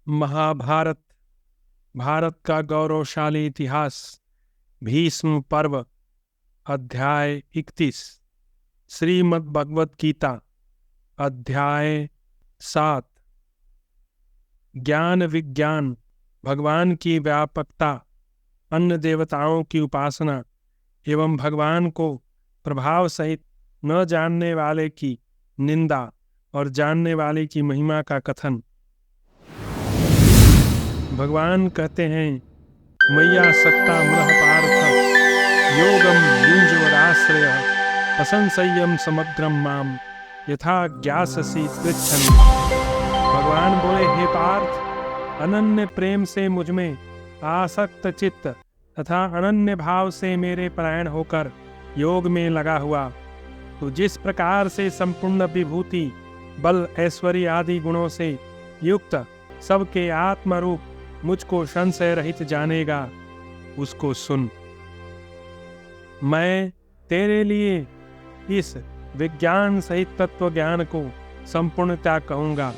महाभारत, भारत का गौरवशाली इतिहास, भीष्म पर्व, अध्याय 31। श्रीमद् भगवत गीता, अध्याय 7। ज्ञान विज्ञान, भगवान की व्यापकता, अन्य देवताओं की उपासना एवं भगवान को प्रभाव सहित न जानने वाले की निंदा और जानने वाले की महिमा का कथन। भगवान कहते हैं, मैया सक्ता मनः पार्थ योगम युञ्जवदाश्रय असंशयम समग्रम माम यथा ज्ञाससि पृच्छन्। भगवान बोले, हे पार्थ, अनन्य प्रेम से मुझमें आसक्त चित्त तथा अनन्य भाव से मेरे परायण होकर योग में लगा हुआ, तो जिस प्रकार से संपूर्ण विभूति, बल, ऐश्वर्य आदि गुणों से युक्त सबके आत्मरूप मुझको संशय रहित जानेगा, उसको सुन। मैं तेरे लिए इस विज्ञान सहित तत्व ज्ञान को संपूर्णता कहूँगा,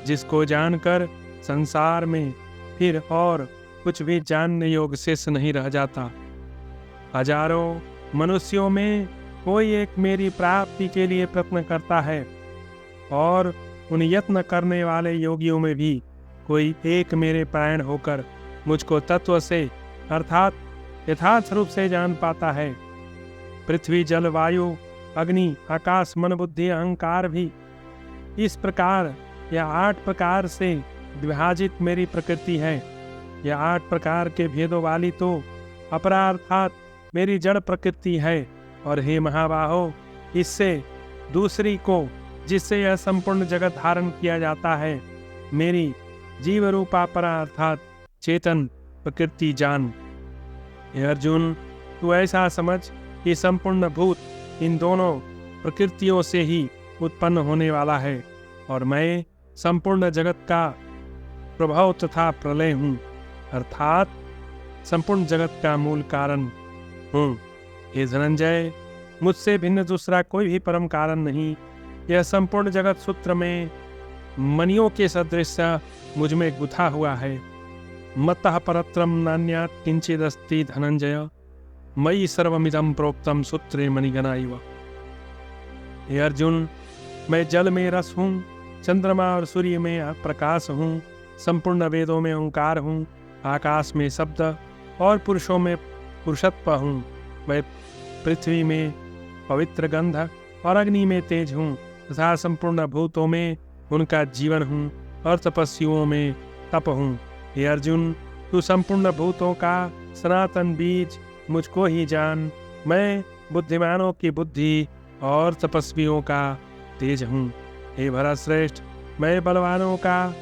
जिसको जानकर संसार में फिर और कुछ भी जानने योग्य शेष नहीं रह जाता। हजारों मनुष्यों में कोई एक मेरी प्राप्ति के लिए प्रयत्न करता है, और उन यत्न करने वाले योगियों में भी कोई एक मेरे परायण होकर मुझको तत्व से अर्थात यथार्थ रूप से जान पाता है। पृथ्वी, जल, वायु, अग्नि, आकाश, मन, बुद्धि, अहंकार भी इस प्रकार या 8 प्रकार से विभाजित मेरी प्रकृति है। यह 8 प्रकार के भेदों वाली तो अपरा अर्थात मेरी जड़ प्रकृति है। और हे महाबाहो, इससे दूसरी को, जिससे यह संपूर्ण जगत धारण किया जाता है, मेरी जीव रूपा परा अर्थात चेतन प्रकृति जान। हे अर्जुन, तू ऐसा समझ कि संपूर्ण भूत इन दोनों प्रकृतियों से ही उत्पन्न होने वाला है, और मैं संपूर्ण जगत का प्रभाव तथा प्रलय हूँ, अर्थात संपूर्ण जगत का मूल कारण हूँ। हे धनंजय, मुझसे भिन्न दूसरा कोई भी परम कारण नहीं। यह संपूर्ण जगत सूत्र में मणियों के सदृश मुझ में गुथा हुआ है। मत्तः परत्रम नान्यात् किंचिदस्ति धनंजय, मयि सर्वमिदं प्रोक्तम सूत्रे मणिगणा इव। हे अर्जुन, मैं जल में रस हूँ, चंद्रमा और सूर्य में प्रकाश हूँ, संपूर्ण वेदों में ओंकार हूँ, आकाश में शब्द और पुरुषों में पुरुषत्व हूँ। मैं पृथ्वी में पवित्र गंध और अग्नि में तेज हूँ तथा संपूर्ण भूतों में उनका जीवन हूँ और तपस्वियों में तप हूँ। हे अर्जुन, तू संपूर्ण भूतों का सनातन बीज मुझको ही जान। मैं बुद्धिमानों की बुद्धि और तपस्वियों का तेज हूँ। हे भरतश्रेष्ठ, मैं बलवानों का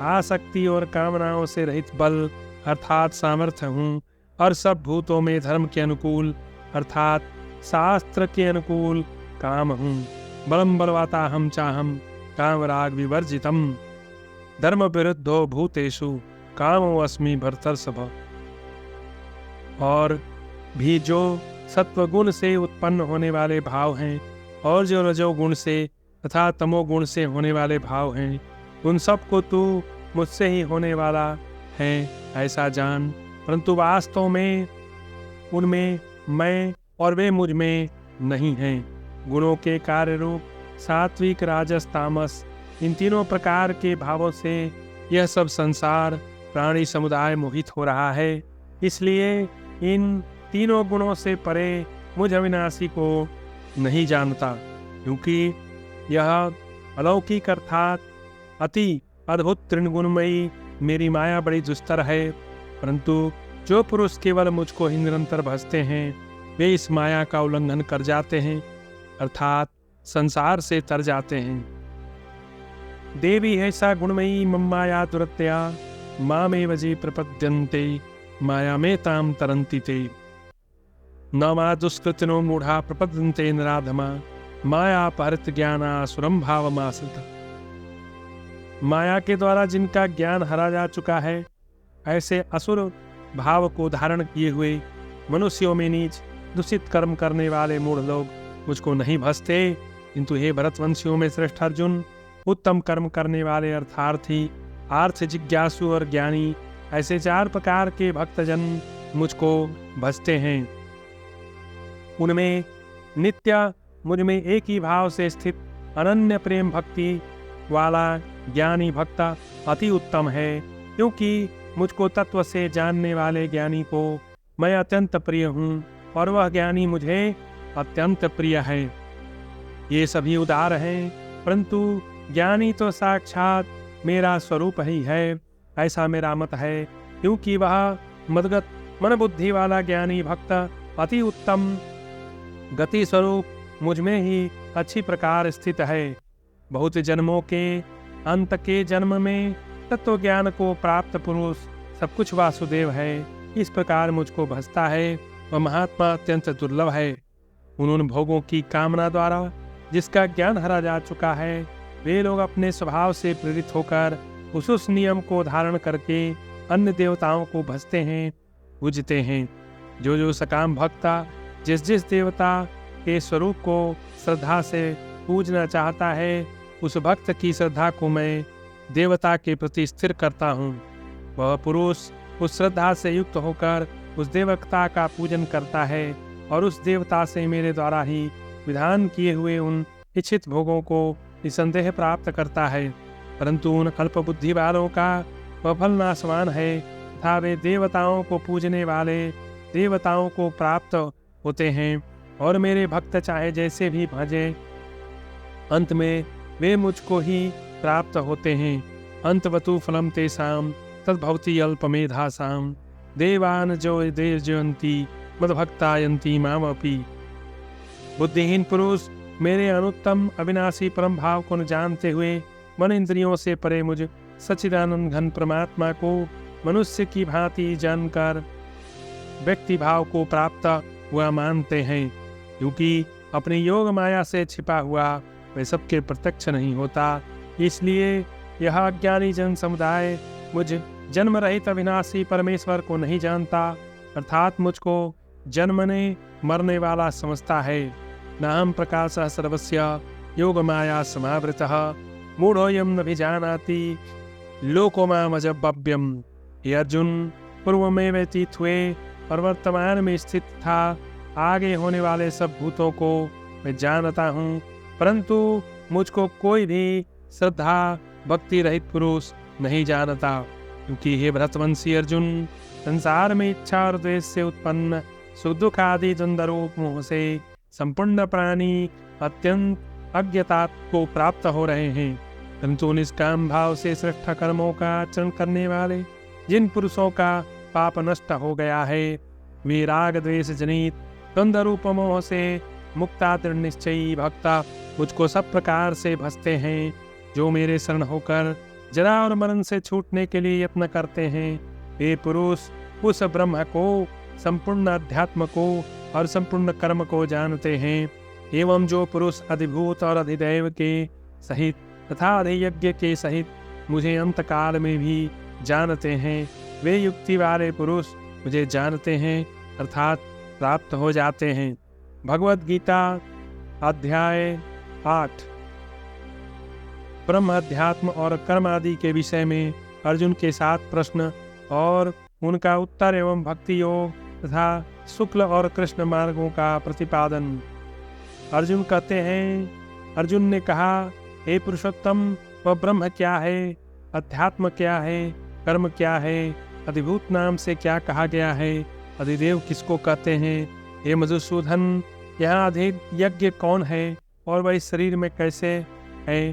आसक्ति और कामनाओं से रहित बल अर्थात सामर्थ्य हूँ, और सब भूतों में धर्म के अनुकूल अर्थात शास्त्र के अनुकूल काम हूँ। बलम बलवाता हम चाहम काम राग विवर्जितम, धर्म विरुद्धो भूतेषु कामो अस्मि भरतर्षभ। और भी जो सत्वगुण से उत्पन्न होने वाले भाव हैं, और जो रजोगुण से तथा तमोगुण से होने वाले भाव हैं, उन सब को तू मुझसे ही होने वाला है ऐसा जान। परंतु वास्तव में उनमें मैं और वे मुझ में नहीं हैं। गुणों के कार्य रूप सात्विक, राजस, तामस, इन तीनों प्रकार के भावों से यह सब संसार प्राणी समुदाय मोहित हो रहा है। इसलिए इन तीनों गुणों से परे मुझ अविनाशी को नहीं जानता, क्योंकि यह अलौकिक अर्थात अति अद्भुत त्रिगुणमयी मेरी माया बड़ी दुस्तर है। परंतु जो पुरुष केवल मुझको ही निरंतर भजते हैं, वे इस माया का उल्लंघन कर जाते हैं, अर्थात संसार से तर जाते हैं। देवी ऐसा गुणमयी मम माया दुरत्या मामेव जे प्रपद्यन्ते माया में ताम तरन्ति ते। न मा दुष्कृतिनो मूढ़ा प्रपद्यन्ते नराधमा माया अपहृत ज्ञाना सुरम भावमाश्रिता। माया के द्वारा जिनका ज्ञान हरा जा चुका है, ऐसे असुर भाव को धारण किए हुए मनुष्यों में नीच दूषित कर्म करने वाले मूढ़ लोग मुझको नहीं भजते। किंतु हे भरतवंशियों में श्रेष्ठ अर्जुन, उत्तम कर्म करने वाले अर्थार्थी आर्थ जिज्ञासु और ज्ञानी, ऐसे 4 प्रकार के भक्तजन मुझको भजते हैं। उनमें नित्य मुझ में एक ही भाव से स्थित अनन्य प्रेम भक्ति वाला ज्ञानी भक्त अति उत्तम है, क्योंकि मुझको तत्व से जानने वाले ज्ञानी को मैं अत्यंत प्रिय हूँ और वह ज्ञानी मुझे अत्यंत प्रिय है। ये सभी उदार हैं, परंतु ज्ञानी तो साक्षात मेरा स्वरूप ही है, ऐसा मेरा मत है, क्योंकि वह मदगत मन बुद्धि वाला ज्ञानी भक्त अति उत्तम गति स्वरूप मुझ में ही अच्छी प्रकार स्थित है। बहुत जन्मों के अंत के जन्म में तत्व ज्ञान को प्राप्त पुरुष सब कुछ वासुदेव है, इस प्रकार मुझको भजता है। वह महात्मा अत्यंत दुर्लभ है। उन भोगों की कामना द्वारा जिसका ज्ञान हरा जा चुका है, वे लोग अपने स्वभाव से प्रेरित होकर उस नियम को धारण करके अन्य देवताओं को भजते हैं, पूजते हैं। जो सकाम भक्ता जिस जिस देवता के स्वरूप को श्रद्धा से पूजना चाहता है, उस भक्त की श्रद्धा को मैं देवता के प्रति स्थिर करता हूँ। वह पुरुष उस श्रद्धा से युक्त होकर उस देवता का पूजन करता है और उस देवता से मेरे द्वारा ही विधान किए हुए उन इच्छित भोगों को निसंदेह प्राप्त करता है। परंतु उन अल्प बुद्धि वालों का वह फल नाशवान है तथा वे देवताओं को पूजने वाले देवताओं को प्राप्त होते हैं और मेरे भक्त चाहे जैसे भी भजें, अंत में वे मुझको ही प्राप्त होते हैं। अंतवतु फलम तेषां तद्भवति अल्पमेधासां देवान जो देवजयन्ति मद्भक्तायन्ति मामपि। बुद्धिहीन पुरुष मेरे अनुत्तम अविनाशी परम भाव को न जानते हुए मन इंद्रियों से परे मुझ सच्चिदानंद घन परमात्मा को मनुष्य की भांति जानकर व्यक्ति भाव को प्राप्त हुआ मानते हैं, क्योंकि अपनी योग माया से छिपा हुआ वे सबके प्रत्यक्ष नहीं होता। इसलिए यह अज्ञानी जन समुदाय मुझ जन्म रहित अविनाशी परमेश्वर को नहीं जानता, अर्थात मुझको जन्मने मरने वाला समझता है। नाहं प्रकाशः सर्वस्य योग माया समावृतः मूढ़ोऽयं न भिजानाति लोको मामजव्यम्। हे अर्जुन, पूर्व में व्यतीत हुए और वर्तमान में स्थित था आगे होने वाले सब भूतों को मैं जानता हूँ, परंतु मुझको कोई भी श्रद्धा भक्ति रहित पुरुष नहीं जानता। क्योंकि हे भरतवंशी अर्जुन, संसार में इच्छा और द्वेष से उत्पन्न सुख दुख आदि द्वंद्वरूप मोह से संपूर्ण प्राणी अत्यंत अज्ञता को प्राप्त हो रहे हैं। परंतु निष्काम भाव से श्रेष्ठ कर्मों का आचरण करने वाले जिन पुरुषों का पाप नष्ट हो गया है, वे राग द्वेष जनित द्वंद्व रूप मोह से मुक्ता दृढ़ निश्चयी भक्ता मुझको सब प्रकार से भजते हैं। जो मेरे शरण होकर जरा और मरण से छूटने के लिए यत्न करते हैं, वे पुरुष उस ब्रह्म को, संपूर्ण अध्यात्म को और संपूर्ण कर्म को जानते हैं। एवं जो पुरुष अधिभूत और अधिदैव के सहित तथा अधियज्ञ के सहित मुझे अंतकाल में भी जानते हैं, वे युक्ति वाले पुरुष मुझे जानते हैं, अर्थात प्राप्त हो जाते हैं। भगवद गीता अध्याय 8। ब्रह्म अध्यात्म और कर्म आदि के विषय में अर्जुन के 7 प्रश्न और उनका उत्तर एवं भक्ति योग तथा शुक्ल और कृष्ण मार्गों का प्रतिपादन। अर्जुन कहते हैं, अर्जुन ने कहा, हे पुरुषोत्तम, वह ब्रह्म क्या है, अध्यात्म क्या है, कर्म क्या है, अधिभूत नाम से क्या कहा गया है, अधिदेव किसको कहते हैं। हे मधुसूदन, यहाँ अधिक यज्ञ कौन है और वह इस शरीर में कैसे है,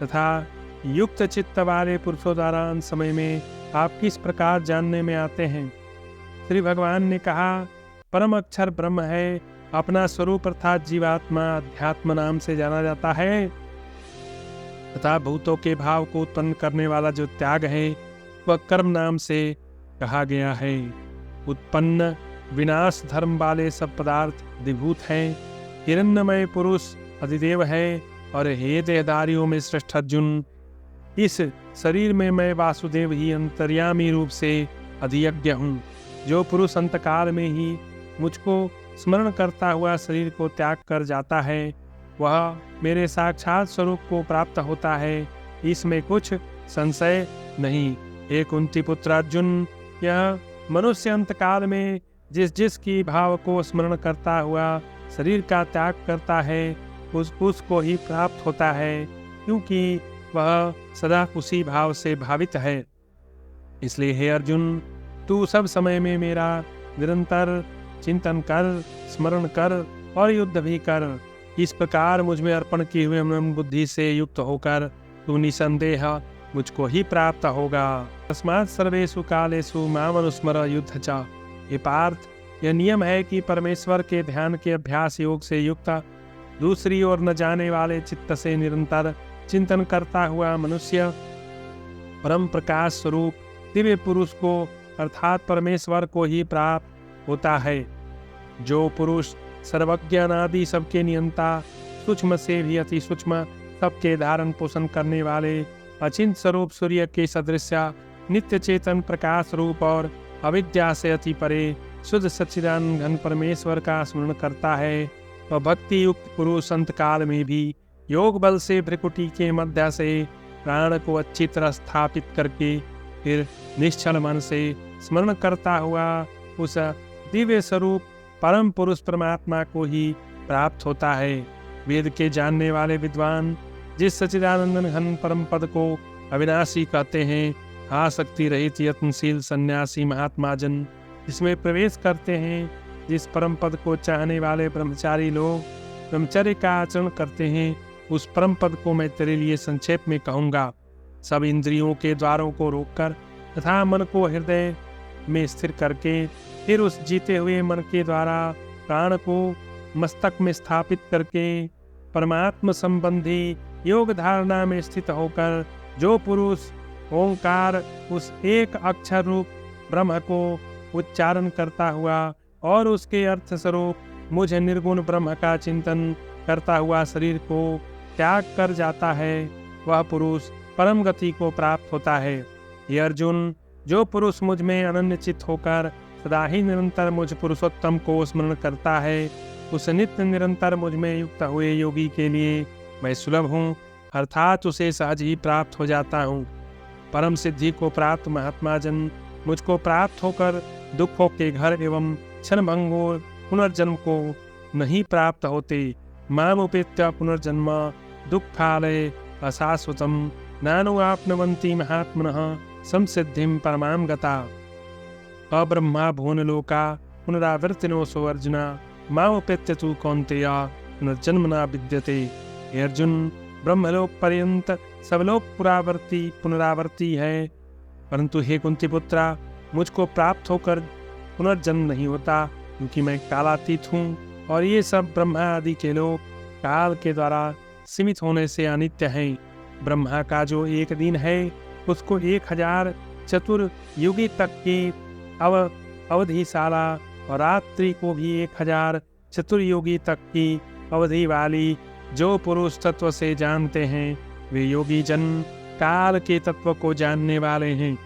तथा युक्त चित्त वाले पुरुषों द्वारा अंत समय में आप किस प्रकार जानने में आते हैं। श्री भगवान ने कहा, परम अक्षर ब्रह्म है, अपना स्वरूप अर्थात जीवात्मा अध्यात्म नाम से जाना जाता है, तथा भूतों के भाव को उत्पन्न करने वाला जो त्याग है वह कर्म नाम से कहा गया है। उत्पन्न विनाश धर्म वाले सब पदार्थ अधिभूत हैं। हिरण्यमय पुरुष अधिदेव है। और हे देहधारियों में श्रेष्ठ अर्जुन, इस शरीर में मैं वासुदेव ही अंतर्यामी रूप से अधियज्ञ हूँ। जो पुरुष अंतकाल में ही मुझको स्मरण करता हुआ शरीर को त्याग कर जाता है, वह मेरे साक्षात स्वरूप को प्राप्त होता है। इसमें कुछ संशय नहीं। हे कुंती पुत्र अर्जुन, यह मनुष्य अंतकाल में जिस जिसकी भाव को स्मरण करता हुआ शरीर का त्याग करता है उसको ही प्राप्त होता है, क्योंकि वह सदा उसी भाव से भावित है। इसलिए हे अर्जुन, तू सब समय में मेरा निरंतर चिंतन कर, स्मरण कर और युद्ध भी कर। इस प्रकार मुझ में अर्पण किए हुए मन बुद्धि से युक्त होकर तू निसंदेह मुझको ही प्राप्त होगा। तस्मात् सर्वेषु कालेषु माम अनुस्मर युद्ध च। हे पार्थ, यह नियम है कि परमेश्वर के ध्यान के अभ्यास योग से युक्त, दूसरी ओर न जाने वाले चित्त से निरंतर चिंतन करता हुआ मनुष्य परम प्रकाश स्वरूप दिव्य पुरुष को अर्थात परमेश्वर को ही प्राप्त होता है। जो पुरुष सर्वज्ञानादि सबके नियंता, सूक्ष्म से भी अति सूक्ष्म, सबके धारण पोषण करने वाले अचिंत स्वरूप सूर्य के सदृश नित्य चेतन प्रकाश रूप और अविद्या से अति परे शुद्ध सच्चिदानंद घन परमेश्वर का स्मरण करता है, वह भक्ति युक्त पुरुष अंत काल में भी योग बल से भ्रिकुटी के मध्य से प्राण को अच्छी तरह स्थापित करके फिर निश्चल मन से स्मरण करता हुआ उस दिव्य स्वरूप परम पुरुष परमात्मा को ही प्राप्त होता है। वेद के जानने वाले विद्वान जिस सच्चिदानंद घन परम पद को अविनाशी कहते हैं, आसक्ति रहित यत्नशील सन्यासी महात्मा जन इसमें प्रवेश करते हैं। जिस परम पद को चाहने वाले ब्रह्मचारी लोग ब्रह्मचर्य का आचरण करते हैं, उस परम पद को मैं तेरे लिए संक्षेप में कहूँगा। सब इंद्रियों के द्वारों को रोककर तथा मन को हृदय में स्थिर करके फिर उस जीते हुए मन के द्वारा प्राण को मस्तक में स्थापित करके परमात्म संबंधी योग धारणा में स्थित होकर जो पुरुष ओंकार उस एक अक्षर रूप ब्रह्म को उच्चारण करता हुआ और उसके अर्थ स्वरूप मुझ निर्गुण ब्रह्म का चिंतन करता हुआ शरीर को त्याग कर जाता है, वह पुरुष परम गति को प्राप्त होता है। ये अर्जुन, जो पुरुष मुझ में अनन्यचित होकर सदा ही निरंतर मुझ पुरुषोत्तम को स्मरण करता है, उस नित्य निरंतर मुझ में युक्त हुए योगी के लिए मैं सुलभ हूँ, अर्थात उसे सहज ही प्राप्त हो जाता हूँ। परम सिद्धि को प्राप्त महात्मा जन मुझको प्राप्त होकर दुखों के घर एवं क्षणभंगुर पुनर्जन्म को नहीं प्राप्त होते। मामुपेत्य पुनर्जन्म दुःखालय अशाश्वतम नानुआप्नुवन्ति महात्मनः संसिद्धिं परमां गता। अब्रह्मा भुवनलोका पुनरावर्तिनोऽसो अर्जुन मामुपेत्य तु कौन्तेय पुनर्जन्म न विद्यते। हे अर्जुन, ब्रह्मलोक पर्यंत सब लोग पुनरावर्ती है, परंतु हे कुंती पुत्रा, मुझको प्राप्त होकर पुनर्जन्म नहीं होता, क्योंकि मैं कालातीत हूँ और ये सब ब्रह्मा आदि के लोग काल के द्वारा सीमित होने से अनित्य हैं। ब्रह्मा का जो एक दिन है उसको 1000 चतुर्युगी तक की अवधिशाला और रात्रि को भी 1000 चतुर्युगी तक की अवधि वाली जो पुरुष तत्व से जानते हैं, वे योगी जन काल के तत्व को जानने वाले हैं।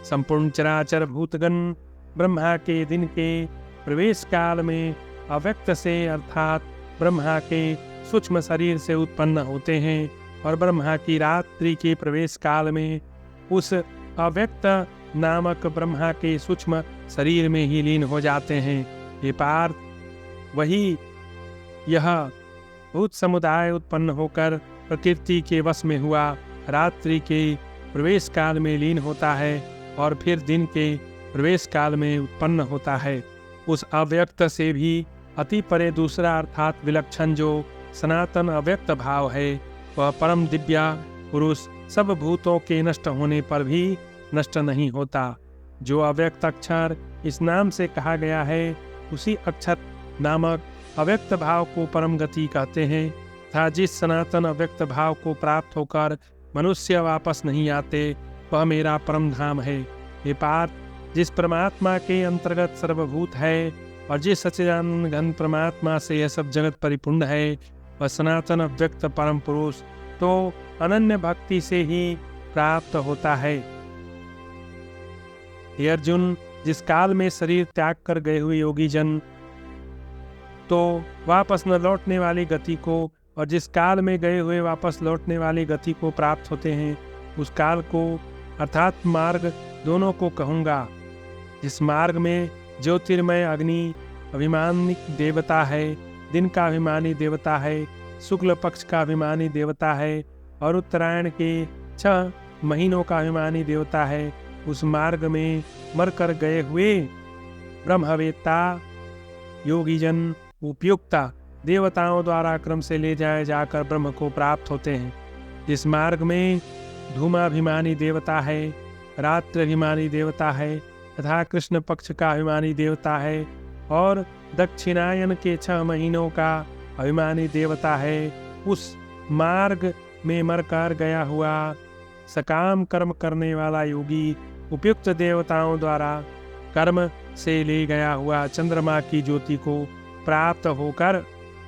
संपूर्ण चराचर भूतगण ब्रह्मा के दिन के प्रवेश काल में अव्यक्त से अर्थात ब्रह्मा के सूक्ष्म शरीर से उत्पन्न होते हैं और ब्रह्मा की रात्रि के प्रवेश काल में उस अव्यक्त नामक ब्रह्मा के सूक्ष्म शरीर में ही लीन हो जाते हैं। ये पार्थ, वही यह भूत समुदाय उत्पन्न होकर प्रकृति के वश में हुआ रात्रि के प्रवेश काल में लीन होता है और फिर दिन के प्रवेश काल में उत्पन्न होता है। उस अव्यक्त से भी अति परे दूसरा अर्थात विलक्षण जो सनातन अव्यक्त भाव है, वह परम दिव्या पुरुष सब भूतों के नष्ट होने पर भी नष्ट नहीं होता। जो अव्यक्त अक्षर इस नाम से कहा गया है, उसी अक्षर नामक अव्यक्त भाव को परम गति कहते हैं तथा जिस सनातन अव्यक्त भाव को प्राप्त होकर मनुष्य वापस नहीं आते, वह मेरा परम धाम है। हे पार्थ, जिस परमात्मा के अंतर्गत सर्वभूत है और जिस सच्चिदानंद घन परमात्मा से यह सब जगत परिपूर्ण है, वह सनातन अव्यक्त परम पुरुष तो अनन्य भक्ति से ही प्राप्त होता है। हे अर्जुन, जिस काल में शरीर त्याग कर गए हुए योगी जन तो वापस न लौटने वाली गति को और जिस काल में गए हुए वापस लौटने वाली गति को प्राप्त होते हैं, उस काल को अर्थात मार्ग दोनों को कहूँगा। जिस मार्ग में ज्योतिर्मय अग्नि अभिमानी देवता है, दिन का अभिमानी देवता है, शुक्ल पक्ष का अभिमानी देवता है और उत्तरायण के 6 महीनों का अभिमानी देवता है, उस मार्ग में मरकर गए हुए ब्रह्मवेत्ता योगीजन उपयुक्ता देवताओं द्वारा क्रम से ले जाए जाकर ब्रह्म को प्राप्त होते हैं। जिस मार्ग में धूमाभिमानी देवता है, रात्रि अभिमानी देवता है तथा कृष्ण पक्ष का अभिमानी देवता है और दक्षिणायन के 6 महीनों का अभिमानी देवता है, उस मार्ग में मरकर गया हुआ सकाम कर्म करने वाला योगी उपयुक्त देवताओं द्वारा कर्म से ले गया हुआ चंद्रमा की ज्योति को प्राप्त होकर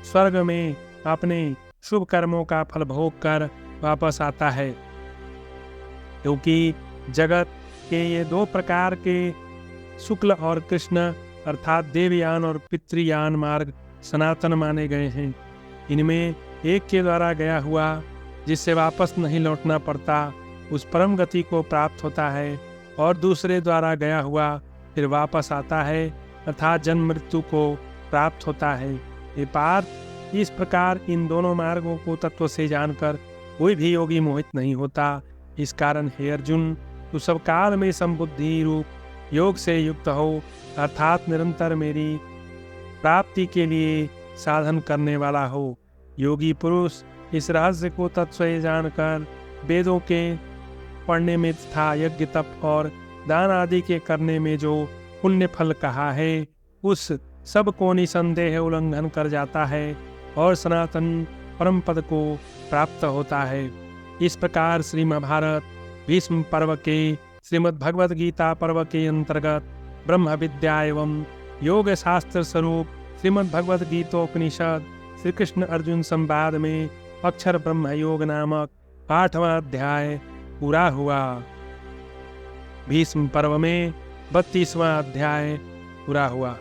स्वर्ग में अपने शुभ कर्मों का फल भोग कर वापस आता है। क्योंकि जगत के ये 2 प्रकार के शुक्ल और कृष्ण अर्थात देवयान और पितृयान मार्ग सनातन माने गए हैं। इनमें एक के द्वारा गया हुआ जिससे वापस नहीं लौटना पड़ता उस परम गति को प्राप्त होता है और दूसरे द्वारा गया हुआ फिर वापस आता है अर्थात जन्म मृत्यु को प्राप्त होता है। ये पार्थ, इस प्रकार इन दोनों मार्गों को तत्व से जानकर कोई भी योगी मोहित नहीं होता। इस कारण हे अर्जुन, तू सब काल में समबुद्धि रूप योग से युक्त हो अर्थात निरंतर मेरी प्राप्ति के लिए साधन करने वाला हो। योगी पुरुष इस रहस्य को तत्व से जानकर वेदों के पढ़ने में तथा यज्ञ तप और दान आदि के करने में जो पुण्य फल कहा है उस सब को निसंदेह उल्लंघन कर जाता है और सनातन परम पद को प्राप्त होता है। इस प्रकार श्रीमद् भारत भीष्म पर्व के श्रीमद् भगवद गीता पर्व के अंतर्गत ब्रह्म विद्या एवं योग शास्त्र स्वरूप श्रीमद् भगवद गीतोपनिषद श्री कृष्ण अर्जुन संवाद में अक्षर ब्रह्म योग नामक 8वां अध्याय पूरा हुआ। भीष्म पर्व में 32वां अध्याय पूरा हुआ।